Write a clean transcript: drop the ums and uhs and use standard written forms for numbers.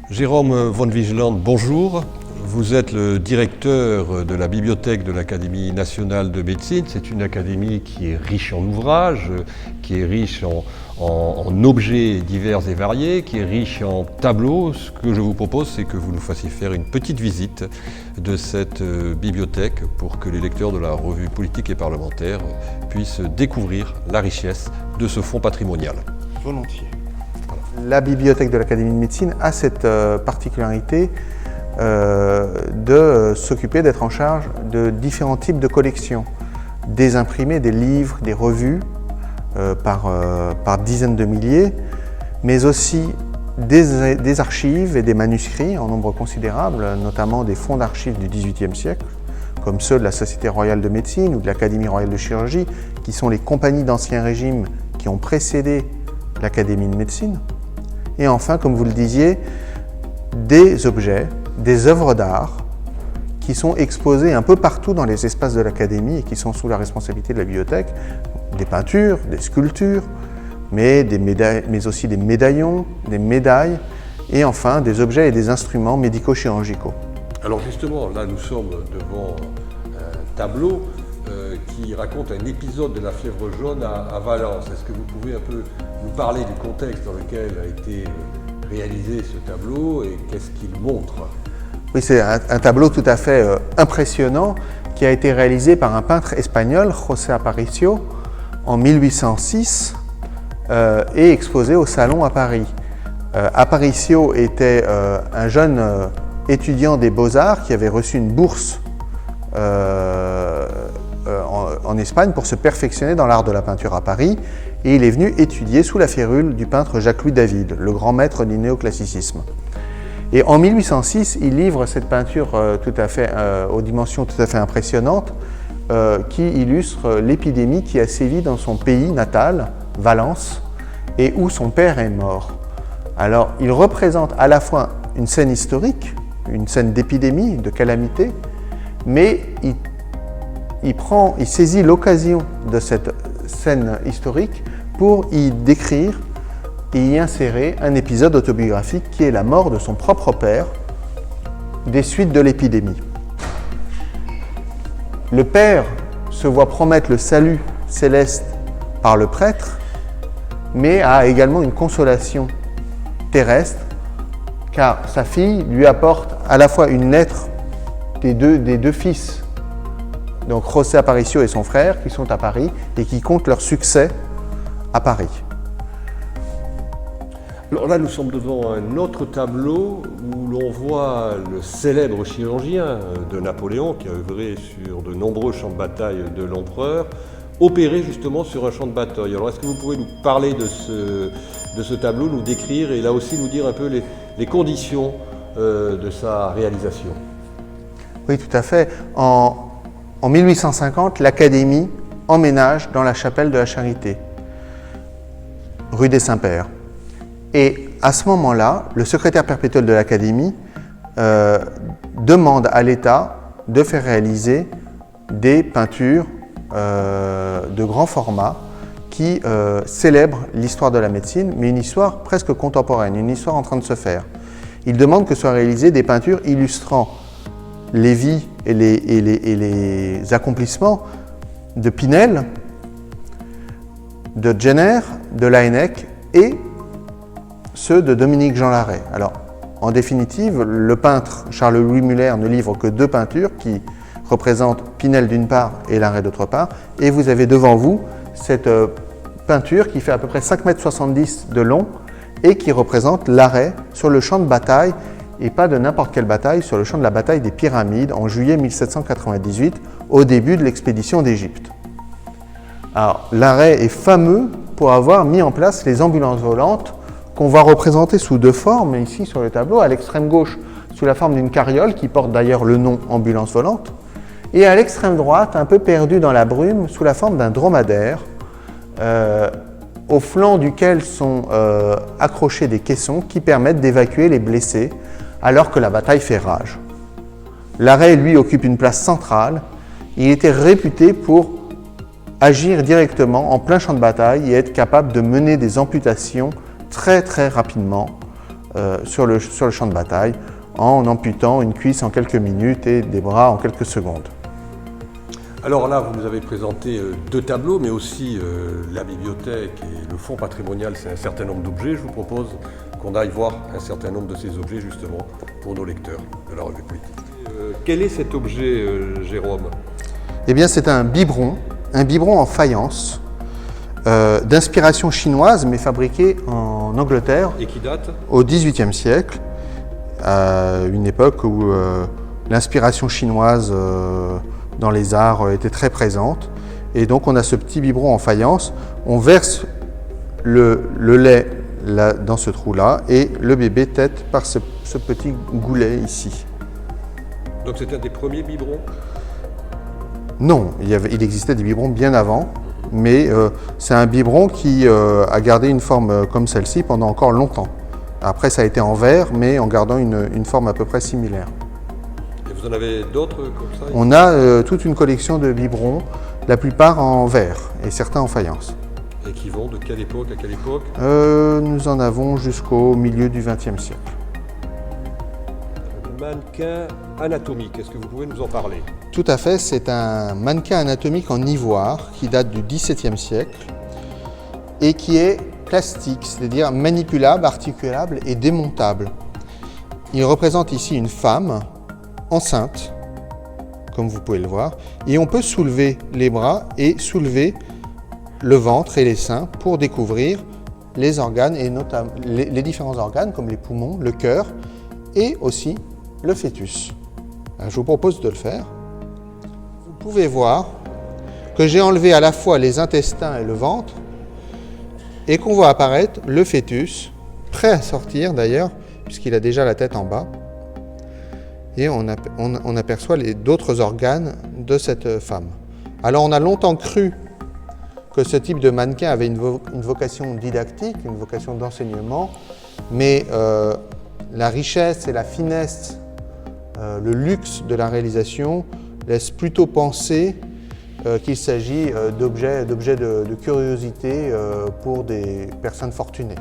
Jérôme von Vigeland, bonjour. Vous êtes le directeur de la bibliothèque de l'Académie nationale de médecine. C'est une académie qui est riche en ouvrages, qui est riche en objets divers et variés, qui est riche en tableaux. Ce que je vous propose, c'est que vous nous fassiez faire une petite visite de cette bibliothèque pour que les lecteurs de la revue Politique et Parlementaire puissent découvrir la richesse de ce fonds patrimonial. Volontiers. La bibliothèque de l'Académie de médecine a cette particularité de s'occuper, d'être en charge de différents types de collections, des imprimés, des livres, des revues par dizaines de milliers, mais aussi des archives et des manuscrits en nombre considérable, notamment des fonds d'archives du XVIIIe siècle, comme ceux de la Société royale de médecine ou de l'Académie royale de chirurgie, qui sont les compagnies d'Ancien Régime qui ont précédé l'Académie de médecine. Et enfin, comme vous le disiez, des objets, des œuvres d'art qui sont exposées un peu partout dans les espaces de l'Académie et qui sont sous la responsabilité de la bibliothèque, des peintures, des sculptures, mais aussi des médaillons, des médailles, et enfin des objets et des instruments médico-chirurgicaux. Alors justement, là nous sommes devant un tableau qui raconte un épisode de la fièvre jaune à Valence. Est-ce que vous pouvez un peu nous parler du contexte dans lequel a été réalisé ce tableau et qu'est-ce qu'il montre? Oui, c'est un tableau tout à fait impressionnant qui a été réalisé par un peintre espagnol, José Aparicio, en 1806 et exposé au Salon à Paris. Aparicio était un jeune étudiant des Beaux-Arts qui avait reçu une bourse en Espagne pour se perfectionner dans l'art de la peinture à Paris, et il est venu étudier sous la férule du peintre Jacques-Louis David, le grand maître du néoclassicisme. Et en 1806, il livre cette peinture aux dimensions tout à fait impressionnantes qui illustre l'épidémie qui a sévi dans son pays natal, Valence, et où son père est mort. Alors, il représente à la fois une scène historique, une scène d'épidémie, de calamité, mais il saisit l'occasion de cette scène historique pour y décrire et y insérer un épisode autobiographique qui est la mort de son propre père des suites de l'épidémie. Le père se voit promettre le salut céleste par le prêtre, mais a également une consolation terrestre, car sa fille lui apporte à la fois une lettre des deux fils, donc José Aparicio et son frère, qui sont à Paris et qui comptent leur succès à Paris. Alors là, nous sommes devant un autre tableau où l'on voit le célèbre chirurgien de Napoléon, qui a œuvré sur de nombreux champs de bataille de l'empereur, opéré justement sur un champ de bataille. Alors est-ce que vous pouvez nous parler de ce tableau, nous décrire et là aussi nous dire un peu les conditions de sa réalisation? Oui, tout à fait. En 1850, l'Académie emménage dans la chapelle de la Charité, rue des Saints-Pères. Et à ce moment-là, le secrétaire perpétuel de l'Académie demande à l'État de faire réaliser des peintures de grand format qui célèbrent l'histoire de la médecine, mais une histoire presque contemporaine, une histoire en train de se faire. Il demande que soient réalisées des peintures illustrant les vies et les accomplissements de Pinel, de Jenner, de Laennec et ceux de Dominique Jean Larrey. Alors, en définitive, le peintre Charles-Louis Muller ne livre que deux peintures qui représentent Pinel d'une part et Larrey d'autre part, et vous avez devant vous cette peinture qui fait à peu près 5,70 m de long et qui représente Larrey sur le champ de bataille, et pas de n'importe quelle bataille, sur le champ de la bataille des Pyramides en juillet 1798, au début de l'expédition d'Égypte. Alors, Larrey est fameux pour avoir mis en place les ambulances volantes qu'on va représenter sous deux formes, ici sur le tableau, à l'extrême gauche, sous la forme d'une carriole qui porte d'ailleurs le nom ambulance volante, et à l'extrême droite, un peu perdu dans la brume, sous la forme d'un dromadaire, au flanc duquel sont accrochés des caissons qui permettent d'évacuer les blessés alors que la bataille fait rage. Larrey, lui, occupe une place centrale. Il était réputé pour agir directement en plein champ de bataille et être capable de mener des amputations très rapidement sur le champ de bataille en amputant une cuisse en quelques minutes et des bras en quelques secondes. Alors là, vous nous avez présenté 2 tableaux, mais aussi la bibliothèque et le fonds patrimonial, c'est un certain nombre d'objets. Je vous propose qu'on aille voir un certain nombre de ces objets, justement, pour nos lecteurs de la revue politique. Quel est cet objet, Jérôme? Eh bien, c'est un biberon en faïence, d'inspiration chinoise, mais fabriqué en Angleterre. Et qui date? Au XVIIIe siècle, à une époque où l'inspiration chinoise dans les arts était très présente. Et donc on a ce petit biberon en faïence, on verse le lait là, dans ce trou-là et le bébé tète par ce petit goulet ici. Donc c'est un des premiers biberons? Non, il existait des biberons bien avant, mais c'est un biberon qui a gardé une forme comme celle-ci pendant encore longtemps. Après ça a été en verre, mais en gardant une forme à peu près similaire. Et vous en avez d'autres comme ça? On a toute une collection de biberons, la plupart en verre et certains en faïence. Et qui vont de quelle époque à quelle époque? Nous en avons jusqu'au milieu du XXe siècle. Mannequin anatomique, est-ce que vous pouvez nous en parler? Tout à fait, c'est un mannequin anatomique en ivoire qui date du XVIIe siècle et qui est plastique, c'est-à-dire manipulable, articulable et démontable. Il représente ici une femme enceinte, comme vous pouvez le voir, et on peut soulever les bras et soulever le ventre et les seins pour découvrir les organes, et notamment les différents organes comme les poumons, le cœur et aussi le fœtus. Alors, je vous propose de le faire. Vous pouvez voir que j'ai enlevé à la fois les intestins et le ventre et qu'on voit apparaître le fœtus, prêt à sortir d'ailleurs, puisqu'il a déjà la tête en bas. Et on aperçoit d'autres organes de cette femme. Alors on a longtemps cru que ce type de mannequin avait une vocation didactique, une vocation d'enseignement, mais la richesse et la finesse, le luxe de la réalisation laissent plutôt penser qu'il s'agit d'objets de curiosité pour des personnes fortunées.